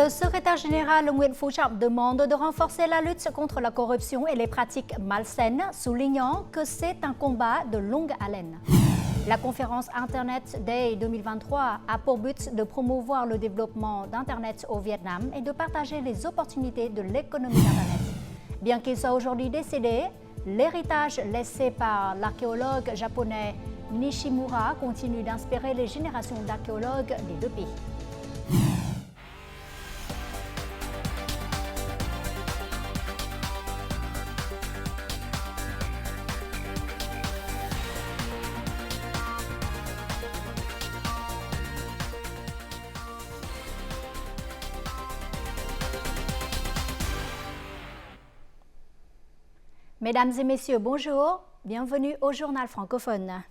Le secrétaire général Nguyễn Phú Trọng demande de renforcer la lutte contre la corruption et les pratiques malsaines, soulignant que c'est un combat de longue haleine. La conférence Internet Day 2023 a pour but de promouvoir le développement d'Internet au Vietnam et de partager les opportunités de l'économie d'Internet. Bien qu'il soit aujourd'hui décédé, l'héritage laissé par l'archéologue japonais Nishimura continue d'inspirer les générations d'archéologues des deux pays. Mesdames et messieurs, bonjour, bienvenue au journal francophone.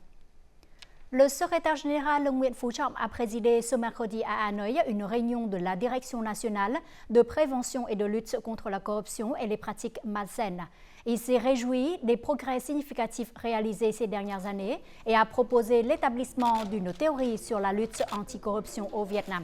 Le secrétaire général Nguyễn Phú Trọng a présidé ce mercredi à Hanoï une réunion de la Direction nationale de prévention et de lutte contre la corruption et les pratiques malsaines. Il s'est réjoui des progrès significatifs réalisés ces dernières années et a proposé l'établissement d'une théorie sur la lutte anticorruption au Vietnam.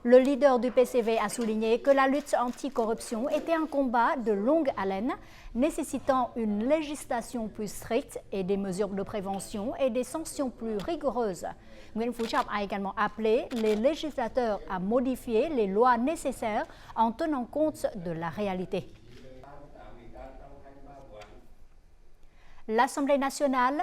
Le leader du PCV a souligné que la lutte anticorruption était un combat de longue haleine, nécessitant une législation plus stricte et des mesures de prévention et des sanctions plus rigoureuses. Nguyễn Phú Trọng a également appelé les législateurs à modifier les lois nécessaires en tenant compte de la réalité. L'Assemblée nationale,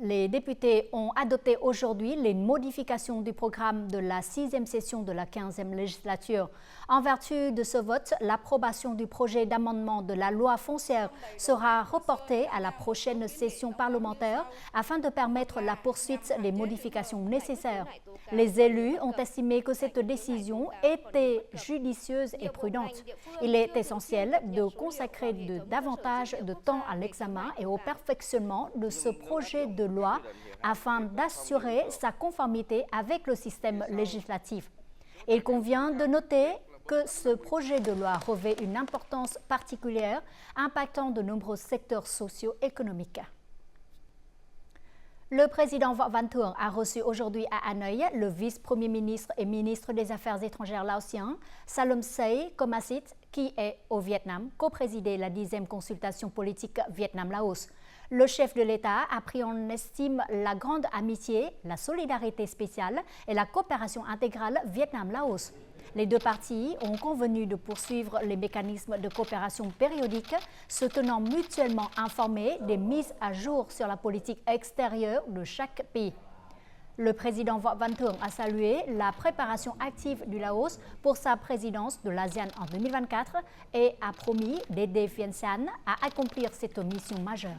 les députés ont adopté aujourd'hui les modifications du programme de la 6e session de la 15e législature. En vertu de ce vote, l'approbation du projet d'amendement de la loi foncière sera reportée à la prochaine session parlementaire afin de permettre la poursuite des modifications nécessaires. Les élus ont estimé que cette décision était judicieuse et prudente. Il est essentiel de consacrer davantage de temps à l'examen et au perfectionnement de ce projet de loi afin d'assurer sa conformité avec le système législatif. Il convient de noter que ce projet de loi revêt une importance particulière impactant de nombreux secteurs socio-économiques. Le président Võ Văn Thưởng a reçu aujourd'hui à Hanoï le vice-premier ministre et ministre des Affaires étrangères laotien, Salomsay Komasit, qui est au Vietnam, co-présidé la 10e consultation politique Vietnam-Laos. Le chef de l'État a pris en estime la grande amitié, la solidarité spéciale et la coopération intégrale Vietnam-Laos. Les deux parties ont convenu de poursuivre les mécanismes de coopération périodique, se tenant mutuellement informés des mises à jour sur la politique extérieure de chaque pays. Le président Võ Văn Thưởng a salué la préparation active du Laos pour sa présidence de l'ASEAN en 2024 et a promis d'aider Vientiane à accomplir cette mission majeure.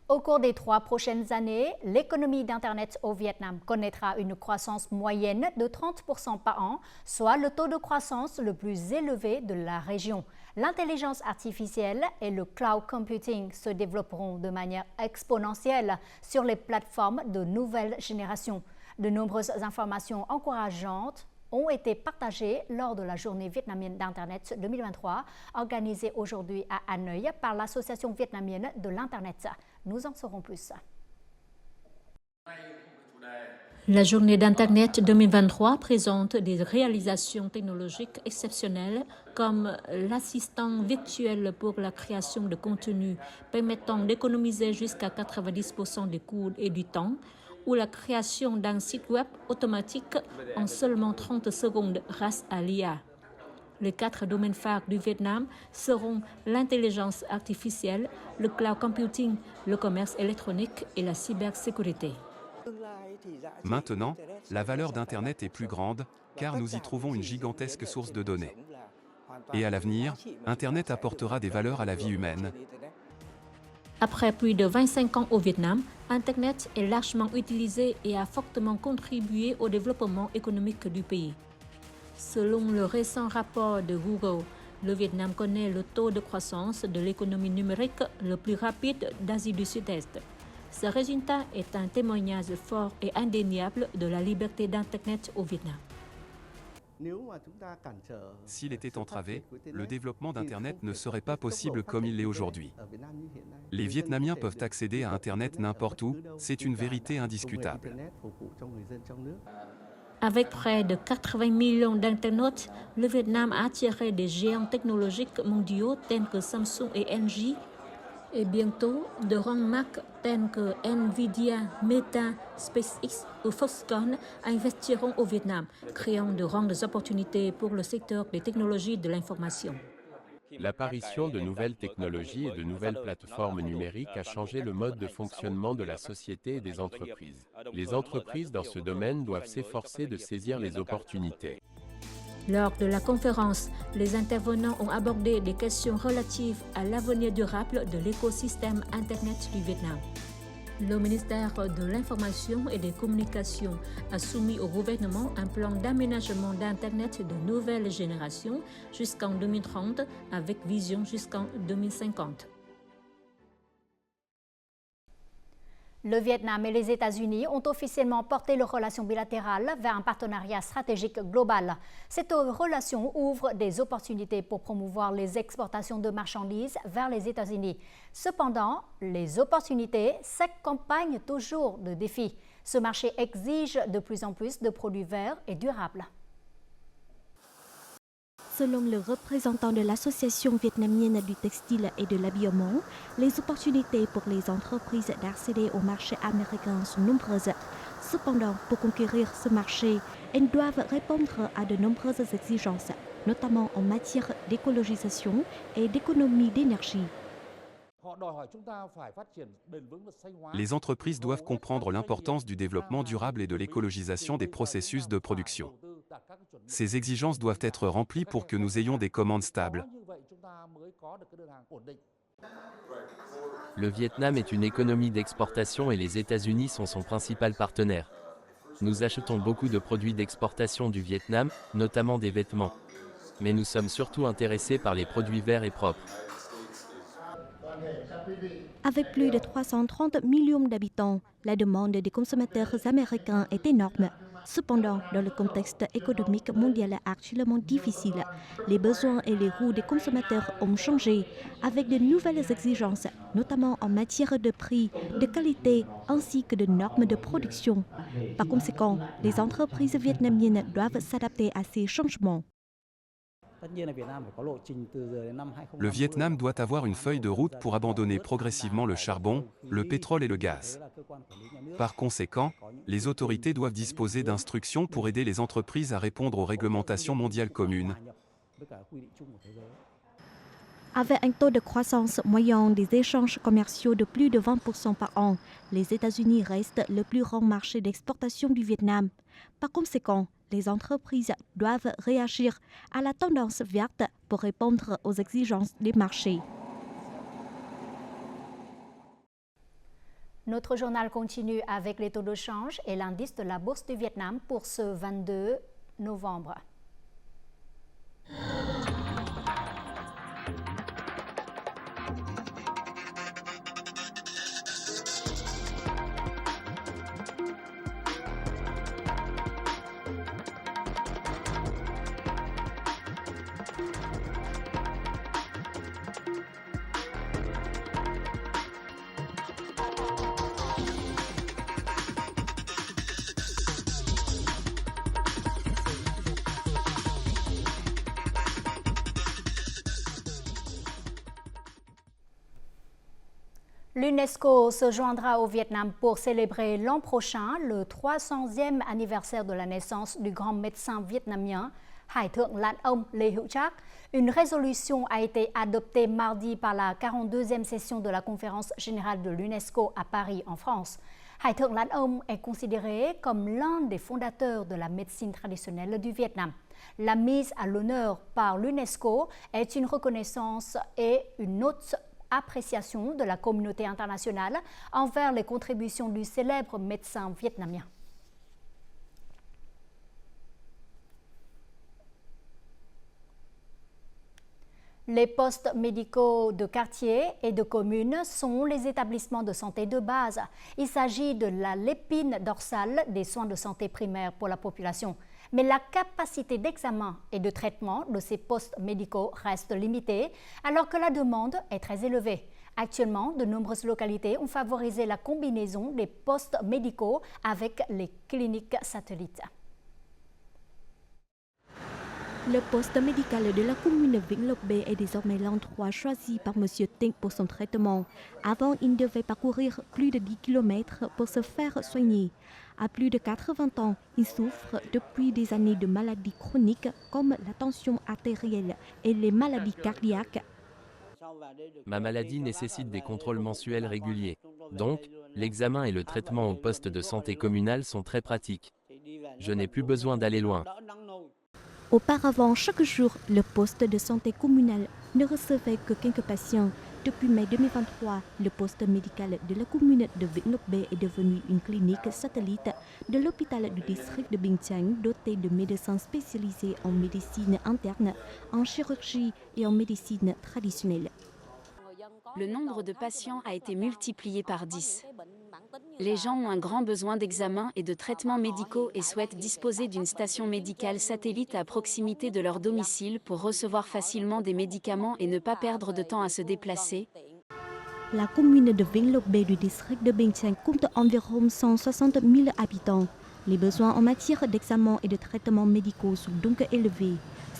Au cours des 3 prochaines années, l'économie d'Internet au Vietnam connaîtra une croissance moyenne de 30% par an, soit le taux de croissance le plus élevé de la région. L'intelligence artificielle et le cloud computing se développeront de manière exponentielle sur les plateformes de nouvelle génération. De nombreuses informations encourageantes ont été partagées lors de la journée vietnamienne d'Internet 2023, organisée aujourd'hui à Hanoï par l'Association vietnamienne de l'Internet. Nous en saurons plus. La journée d'Internet 2023 présente des réalisations technologiques exceptionnelles comme l'assistant virtuel pour la création de contenu permettant d'économiser jusqu'à 90% des coûts et du temps, ou la création d'un site web automatique en seulement 30 secondes grâce à l'IA. Les 4 domaines phares du Vietnam seront l'intelligence artificielle, le cloud computing, le commerce électronique et la cybersécurité. Maintenant, la valeur d'Internet est plus grande, car nous y trouvons une gigantesque source de données. Et à l'avenir, Internet apportera des valeurs à la vie humaine. Après plus de 25 ans au Vietnam, Internet est largement utilisé et a fortement contribué au développement économique du pays. Selon le récent rapport de Google, le Vietnam connaît le taux de croissance de l'économie numérique le plus rapide d'Asie du Sud-Est. Ce résultat est un témoignage fort et indéniable de la liberté d'Internet au Vietnam. S'il était entravé, le développement d'Internet ne serait pas possible comme il l'est aujourd'hui. Les Vietnamiens peuvent accéder à Internet n'importe où, c'est une vérité indiscutable. Avec près de 80 millions d'internautes, le Vietnam a attiré des géants technologiques mondiaux tels que Samsung et LG. Et bientôt, de grandes marques telles que Nvidia, Meta, SpaceX ou Foxconn investiront au Vietnam, créant de grandes opportunités pour le secteur des technologies de l'information. L'apparition de nouvelles technologies et de nouvelles plateformes numériques a changé le mode de fonctionnement de la société et des entreprises. Les entreprises dans ce domaine doivent s'efforcer de saisir les opportunités. Lors de la conférence, les intervenants ont abordé des questions relatives à l'avenir durable de l'écosystème Internet du Vietnam. Le ministère de l'Information et des Communications a soumis au gouvernement un plan d'aménagement d'Internet de nouvelle génération jusqu'en 2030 avec vision jusqu'en 2050. Le Vietnam et les États-Unis ont officiellement porté leurs relations bilatérales vers un partenariat stratégique global. Cette relation ouvre des opportunités pour promouvoir les exportations de marchandises vers les États-Unis. Cependant, les opportunités s'accompagnent toujours de défis. Ce marché exige de plus en plus de produits verts et durables. Selon le représentant de l'Association vietnamienne du textile et de l'habillement, les opportunités pour les entreprises d'accéder au marché américain sont nombreuses. Cependant, pour conquérir ce marché, elles doivent répondre à de nombreuses exigences, notamment en matière d'écologisation et d'économie d'énergie. Les entreprises doivent comprendre l'importance du développement durable et de l'écologisation des processus de production. Ces exigences doivent être remplies pour que nous ayons des commandes stables. Le Vietnam est une économie d'exportation et les États-Unis sont son principal partenaire. Nous achetons beaucoup de produits d'exportation du Vietnam, notamment des vêtements. Mais nous sommes surtout intéressés par les produits verts et propres. Avec plus de 330 millions d'habitants, la demande des consommateurs américains est énorme. Cependant, dans le contexte économique mondial actuellement difficile, les besoins et les goûts des consommateurs ont changé, avec de nouvelles exigences, notamment en matière de prix, de qualité ainsi que de normes de production. Par conséquent, les entreprises vietnamiennes doivent s'adapter à ces changements. Le Vietnam doit avoir une feuille de route pour abandonner progressivement le charbon, le pétrole et le gaz. Par conséquent, les autorités doivent disposer d'instructions pour aider les entreprises à répondre aux réglementations mondiales communes. Avec un taux de croissance moyen des échanges commerciaux de plus de 20% par an, les États-Unis restent le plus grand marché d'exportation du Vietnam. Par conséquent, les entreprises doivent réagir à la tendance verte pour répondre aux exigences des marchés. Notre journal continue avec les taux de change et l'indice de la Bourse du Vietnam pour ce 22 novembre. L'UNESCO se joindra au Vietnam pour célébrer l'an prochain le 300e anniversaire de la naissance du grand médecin vietnamien Hải Thượng Lãn Ông Lê Hữu Trác. Une résolution a été adoptée mardi par la 42e session de la conférence générale de l'UNESCO à Paris, en France. Hải Thượng Lãn Ông est considéré comme l'un des fondateurs de la médecine traditionnelle du Vietnam. La mise à l'honneur par l'UNESCO est une reconnaissance et une haute appréciation de la communauté internationale envers les contributions du célèbre médecin vietnamien. Les postes médicaux de quartier et de commune sont les établissements de santé de base. Il s'agit de l'épine dorsale des soins de santé primaires pour la population. Mais la capacité d'examen et de traitement de ces postes médicaux reste limitée, alors que la demande est très élevée. Actuellement, de nombreuses localités ont favorisé la combinaison des postes médicaux avec les cliniques satellites. Le poste médical de la commune Vĩnh B est désormais l'endroit choisi par M. Ting pour son traitement. Avant, il devait parcourir plus de 10 km pour se faire soigner. À plus de 80 ans, il souffre depuis des années de maladies chroniques comme la tension artérielle et les maladies cardiaques. Ma maladie nécessite des contrôles mensuels réguliers. Donc, l'examen et le traitement au poste de santé communal sont très pratiques. Je n'ai plus besoin d'aller loin. Auparavant, chaque jour, le poste de santé communal ne recevait que quelques patients. Depuis mai 2023, le poste médical de la commune de Vĩnh B est devenu une clinique satellite de l'hôpital du district de Binh Chanh, doté de médecins spécialisés en médecine interne, en chirurgie et en médecine traditionnelle. Le nombre de patients a été multiplié par 10. Les gens ont un grand besoin d'examens et de traitements médicaux et souhaitent disposer d'une station médicale satellite à proximité de leur domicile pour recevoir facilement des médicaments et ne pas perdre de temps à se déplacer. La commune de Vĩnh B du district de Binh Chanh compte environ 160 000 habitants. Les besoins en matière d'examens et de traitements médicaux sont donc élevés.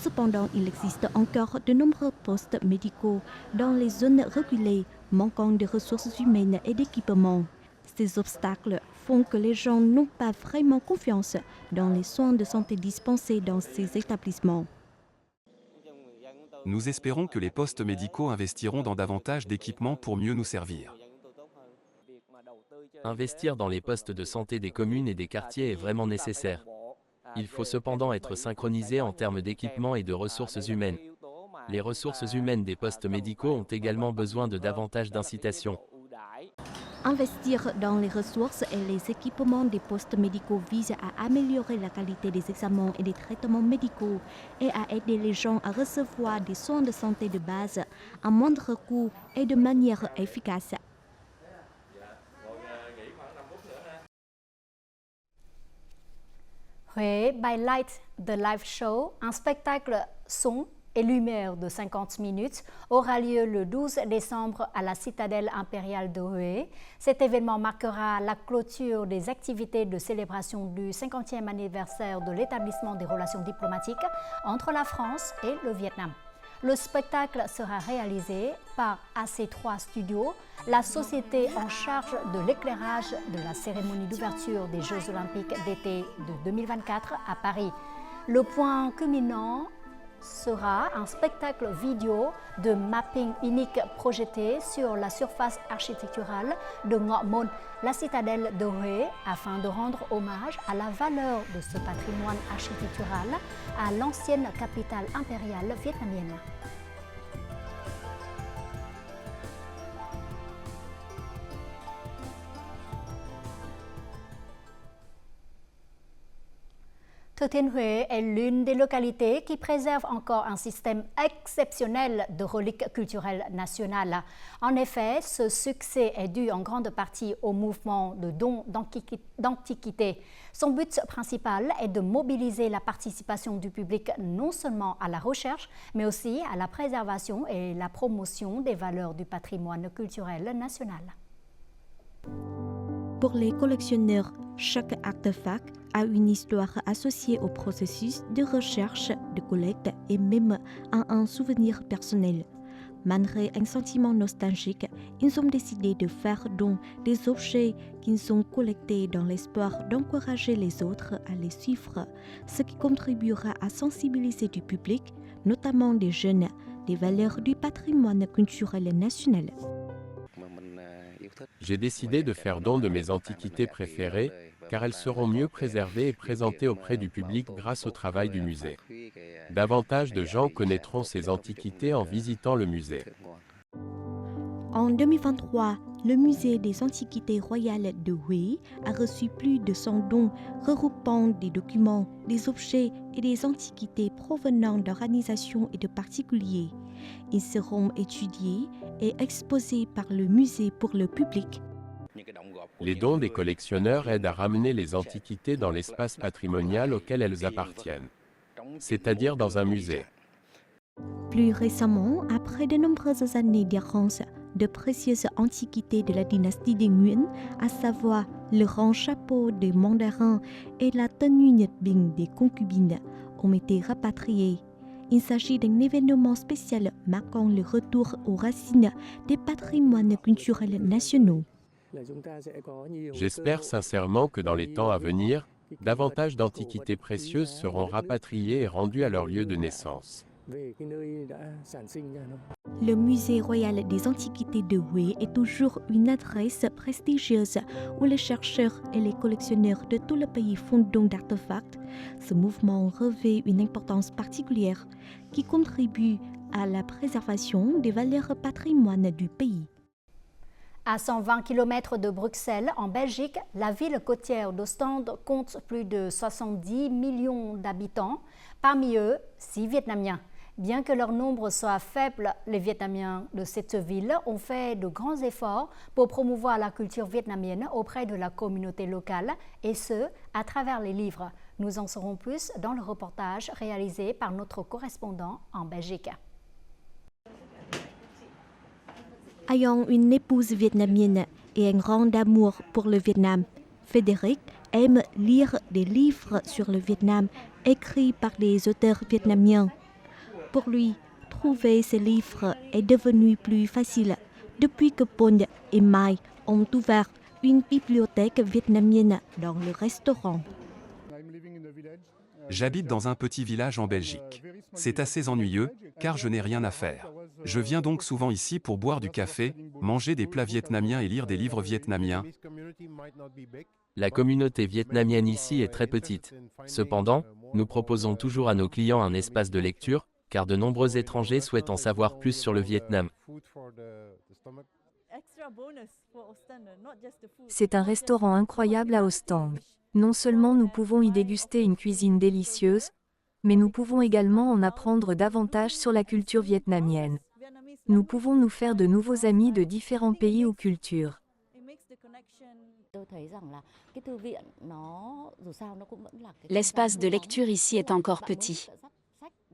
Cependant, il existe encore de nombreux postes médicaux dans les zones reculées, manquant de ressources humaines et d'équipements. Ces obstacles font que les gens n'ont pas vraiment confiance dans les soins de santé dispensés dans ces établissements. Nous espérons que les postes médicaux investiront dans davantage d'équipements pour mieux nous servir. Investir dans les postes de santé des communes et des quartiers est vraiment nécessaire. Il faut cependant être synchronisé en termes d'équipement et de ressources humaines. Les ressources humaines des postes médicaux ont également besoin de davantage d'incitation. Investir dans les ressources et les équipements des postes médicaux vise à améliorer la qualité des examens et des traitements médicaux et à aider les gens à recevoir des soins de santé de base à moindre coût et de manière efficace. Huế by Light, The Live Show, un spectacle son et lumière de 50 minutes, aura lieu le 12 décembre à la citadelle impériale de Huế. Cet événement marquera la clôture des activités de célébration du 50e anniversaire de l'établissement des relations diplomatiques entre la France et le Vietnam. Le spectacle sera réalisé par AC3 Studios, la société en charge de l'éclairage de la cérémonie d'ouverture des Jeux Olympiques d'été de 2024 à Paris. Le point culminant sera un spectacle vidéo de mapping unique projeté sur la surface architecturale de Ngọ Môn, la citadelle de Huế, afin de rendre hommage à la valeur de ce patrimoine architectural à l'ancienne capitale impériale vietnamienne. Thừa Thiên Huế est l'une des localités qui préserve encore un système exceptionnel de reliques culturelles nationales. En effet, ce succès est dû en grande partie au mouvement de dons d'antiquités. Son but principal est de mobiliser la participation du public non seulement à la recherche, mais aussi à la préservation et la promotion des valeurs du patrimoine culturel national. Pour les collectionneurs, chaque artefact a une histoire associée au processus de recherche, de collecte et même à un souvenir personnel. Malgré un sentiment nostalgique, ils ont décidé de faire don des objets qu'ils ont collectés dans l'espoir d'encourager les autres à les suivre, ce qui contribuera à sensibiliser du public, notamment des jeunes, des valeurs du patrimoine culturel national. J'ai décidé de faire don de mes antiquités préférées, car elles seront mieux préservées et présentées auprès du public grâce au travail du musée. Davantage de gens connaîtront ces antiquités en visitant le musée. En 2023, le musée des antiquités royales de Huế a reçu plus de 100 dons regroupant des documents, des objets et des antiquités provenant d'organisations et de particuliers. Ils seront étudiés et exposés par le musée pour le public. Les dons des collectionneurs aident à ramener les antiquités dans l'espace patrimonial auquel elles appartiennent, c'est-à-dire dans un musée. Plus récemment, après de nombreuses années d'errance, de précieuses antiquités de la dynastie des Nguyen, à savoir le grand chapeau des mandarins et la tenue Nhật Bình des concubines, ont été rapatriées. Il s'agit d'un événement spécial marquant le retour aux racines des patrimoines culturels nationaux. J'espère sincèrement que dans les temps à venir, davantage d'antiquités précieuses seront rapatriées et rendues à leur lieu de naissance. Le Musée royal des antiquités de Hué est toujours une adresse prestigieuse où les chercheurs et les collectionneurs de tout le pays font don d'artefacts. Ce mouvement revêt une importance particulière qui contribue à la préservation des valeurs patrimoine du pays. À 120 km de Bruxelles, en Belgique, la ville côtière d'Ostende compte plus de 70 millions d'habitants, parmi eux 6 Vietnamiens. Bien que leur nombre soit faible, les Vietnamiens de cette ville ont fait de grands efforts pour promouvoir la culture vietnamienne auprès de la communauté locale, et ce, à travers les livres. Nous en saurons plus dans le reportage réalisé par notre correspondant en Belgique. Ayant une épouse vietnamienne et un grand amour pour le Vietnam, Frédéric aime lire des livres sur le Vietnam écrits par des auteurs vietnamiens. Pour lui, trouver ces livres est devenu plus facile depuis que Paul et Mai ont ouvert une bibliothèque vietnamienne dans le restaurant. J'habite dans un petit village en Belgique. C'est assez ennuyeux, car je n'ai rien à faire. Je viens donc souvent ici pour boire du café, manger des plats vietnamiens et lire des livres vietnamiens. La communauté vietnamienne ici est très petite. Cependant, nous proposons toujours à nos clients un espace de lecture, car de nombreux étrangers souhaitent en savoir plus sur le Vietnam. C'est un restaurant incroyable à Ostende. Non seulement nous pouvons y déguster une cuisine délicieuse, mais nous pouvons également en apprendre davantage sur la culture vietnamienne. Nous pouvons nous faire de nouveaux amis de différents pays ou cultures. L'espace de lecture ici est encore petit.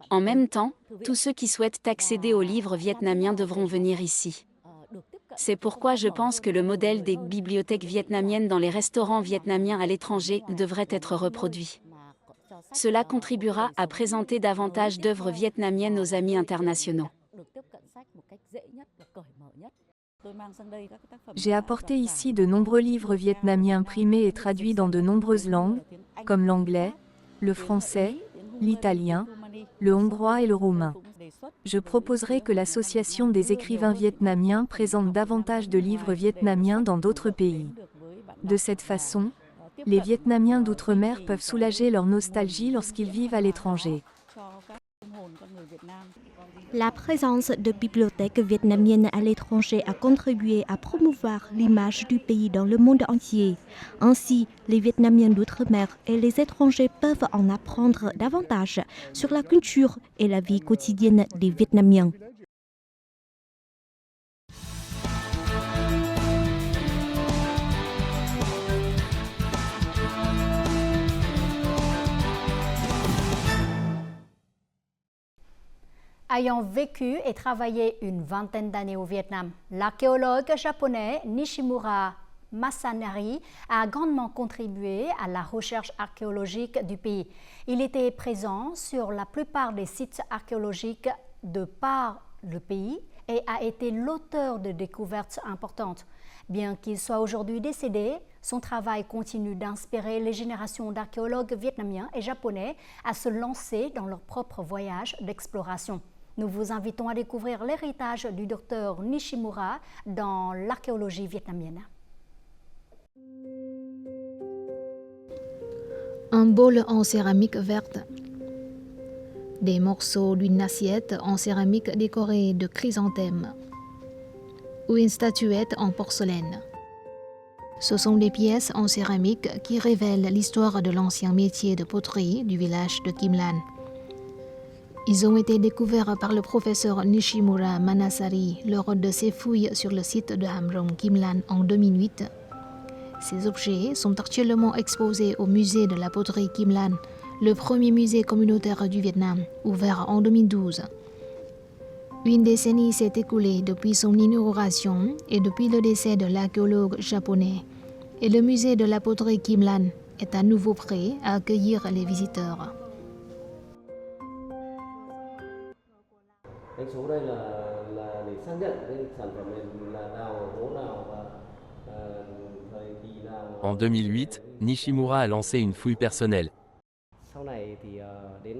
En même temps, tous ceux qui souhaitent accéder aux livres vietnamiens devront venir ici. C'est pourquoi je pense que le modèle des bibliothèques vietnamiennes dans les restaurants vietnamiens à l'étranger devrait être reproduit. Cela contribuera à présenter davantage d'œuvres vietnamiennes aux amis internationaux. J'ai apporté ici de nombreux livres vietnamiens imprimés et traduits dans de nombreuses langues, comme l'anglais, le français, l'italien, le hongrois et le roumain. Je proposerai que l'Association des écrivains vietnamiens présente davantage de livres vietnamiens dans d'autres pays. De cette façon, les Vietnamiens d'outre-mer peuvent soulager leur nostalgie lorsqu'ils vivent à l'étranger. La présence de bibliothèques vietnamiennes à l'étranger a contribué à promouvoir l'image du pays dans le monde entier. Ainsi, les Vietnamiens d'outre-mer et les étrangers peuvent en apprendre davantage sur la culture et la vie quotidienne des Vietnamiens. Ayant vécu et travaillé une vingtaine d'années au Vietnam, l'archéologue japonais Nishimura Masanari a grandement contribué à la recherche archéologique du pays. Il était présent sur la plupart des sites archéologiques de par le pays et a été l'auteur de découvertes importantes. Bien qu'il soit aujourd'hui décédé, son travail continue d'inspirer les générations d'archéologues vietnamiens et japonais à se lancer dans leur propre voyage d'exploration. Nous vous invitons à découvrir l'héritage du docteur Nishimura dans l'archéologie vietnamienne. Un bol en céramique verte. Des morceaux d'une assiette en céramique décorée de chrysanthèmes. Ou une statuette en porcelaine. Ce sont des pièces en céramique qui révèlent l'histoire de l'ancien métier de poterie du village de Kim Lan. Ils ont été découverts par le professeur Nishimura Manasari lors de ses fouilles sur le site de Ham Rong Kim Lan en 2008. Ces objets sont actuellement exposés au musée de la poterie Kim Lan, le premier musée communautaire du Vietnam, ouvert en 2012. Une décennie s'est écoulée depuis son inauguration et depuis le décès de l'archéologue japonais. Et le musée de la poterie Kim Lan est à nouveau prêt à accueillir les visiteurs. En 2008, Nishimura a lancé une fouille personnelle.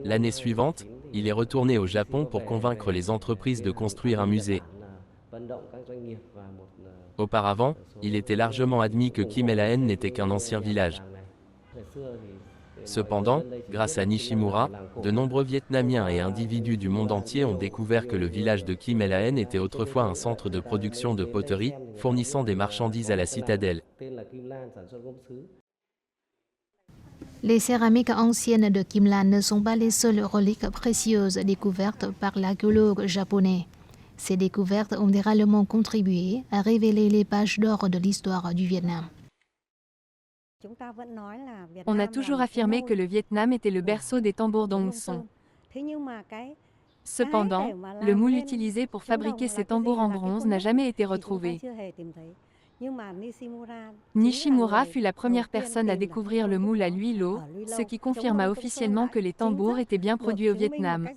L'année suivante, il est retourné au Japon pour convaincre les entreprises de construire un musée. Auparavant, il était largement admis que Kim El-Ahen n'était qu'un ancien village. Cependant, grâce à Nishimura, de nombreux Vietnamiens et individus du monde entier ont découvert que le village de Kim El-Ahen était autrefois un centre de production de poterie, fournissant des marchandises à la citadelle. Les céramiques anciennes de Kim Lan ne sont pas les seules reliques précieuses découvertes par l'archéologue japonais. Ces découvertes ont généralement contribué à révéler les pages d'or de l'histoire du Vietnam. On a toujours affirmé que le Vietnam était le berceau des tambours Dong Son. Cependant, le moule utilisé pour fabriquer ces tambours en bronze n'a jamais été retrouvé. Nishimura fut la première personne à découvrir le moule à l'huile-eau, ce qui confirma officiellement que les tambours étaient bien produits au Vietnam.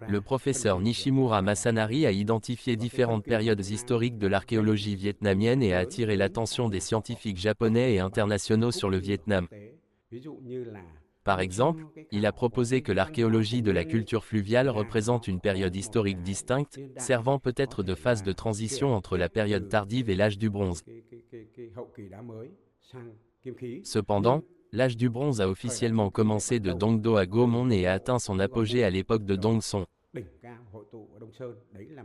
Le professeur Nishimura Masanari a identifié différentes périodes historiques de l'archéologie vietnamienne et a attiré l'attention des scientifiques japonais et internationaux sur le Vietnam. Par exemple, il a proposé que l'archéologie de la culture fluviale représente une période historique distincte, servant peut-être de phase de transition entre la période tardive et l'âge du bronze. Cependant, l'âge du bronze a officiellement commencé de Dongdo à Gomon et a atteint son apogée à l'époque de Dong Son.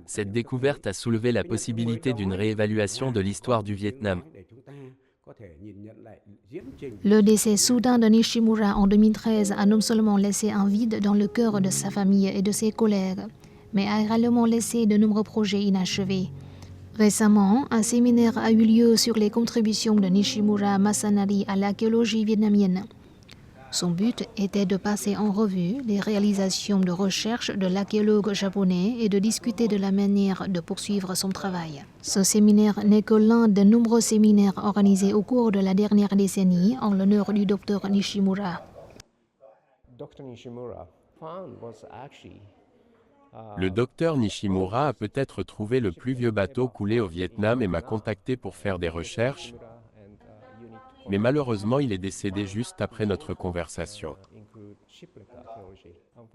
Cette découverte a soulevé la possibilité d'une réévaluation de l'histoire du Vietnam. Le décès soudain de Nishimura en 2013 a non seulement laissé un vide dans le cœur de sa famille et de ses collègues, mais a également laissé de nombreux projets inachevés. Récemment, un séminaire a eu lieu sur les contributions de Nishimura Masanari à l'archéologie vietnamienne. Son but était de passer en revue les réalisations de recherche de l'archéologue japonais et de discuter de la manière de poursuivre son travail. Ce séminaire n'est que l'un de nombreux séminaires organisés au cours de la dernière décennie en l'honneur du docteur Nishimura. Le docteur Nishimura a peut-être trouvé le plus vieux bateau coulé au Vietnam et m'a contacté pour faire des recherches, mais malheureusement il est décédé juste après notre conversation.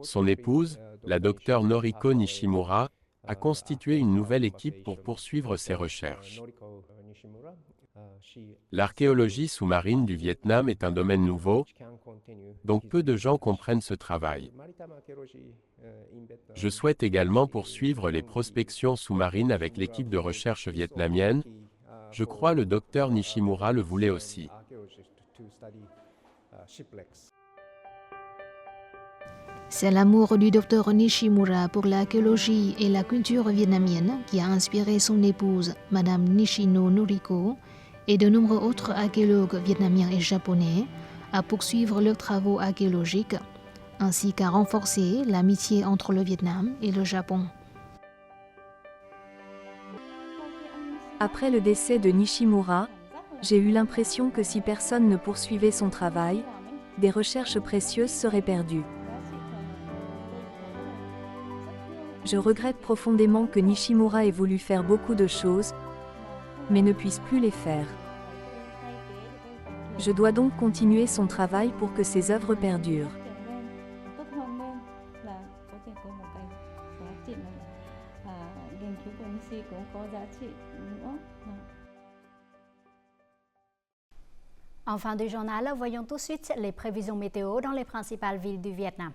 Son épouse, la docteure Noriko Nishimura, a constitué une nouvelle équipe pour poursuivre ses recherches. L'archéologie sous-marine du Vietnam est un domaine nouveau, donc peu de gens comprennent ce travail. Je souhaite également poursuivre les prospections sous-marines avec l'équipe de recherche vietnamienne. Je crois le docteur Nishimura le voulait aussi. C'est l'amour du docteur Nishimura pour l'archéologie et la culture vietnamienne qui a inspiré son épouse, Madame Nishino Noriko, et de nombreux autres archéologues vietnamiens et japonais à poursuivre leurs travaux archéologiques, ainsi qu'à renforcer l'amitié entre le Vietnam et le Japon. Après le décès de Nishimura, j'ai eu l'impression que si personne ne poursuivait son travail, des recherches précieuses seraient perdues. Je regrette profondément que Nishimura ait voulu faire beaucoup de choses, mais ne puisse plus les faire. Je dois donc continuer son travail pour que ses œuvres perdurent. En fin de journal, voyons tout de suite les prévisions météo dans les principales villes du Vietnam.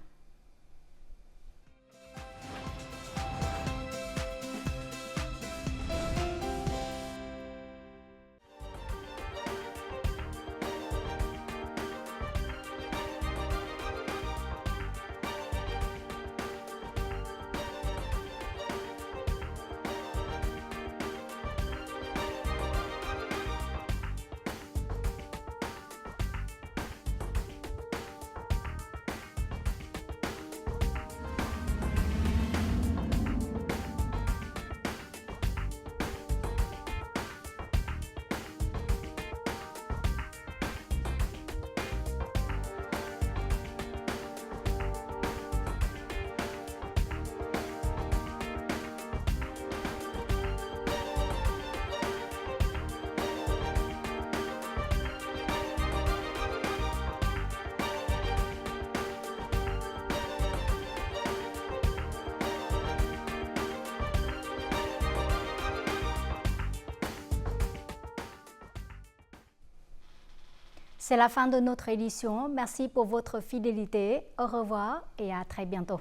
C'est la fin de notre édition. Merci pour votre fidélité. Au revoir et à très bientôt.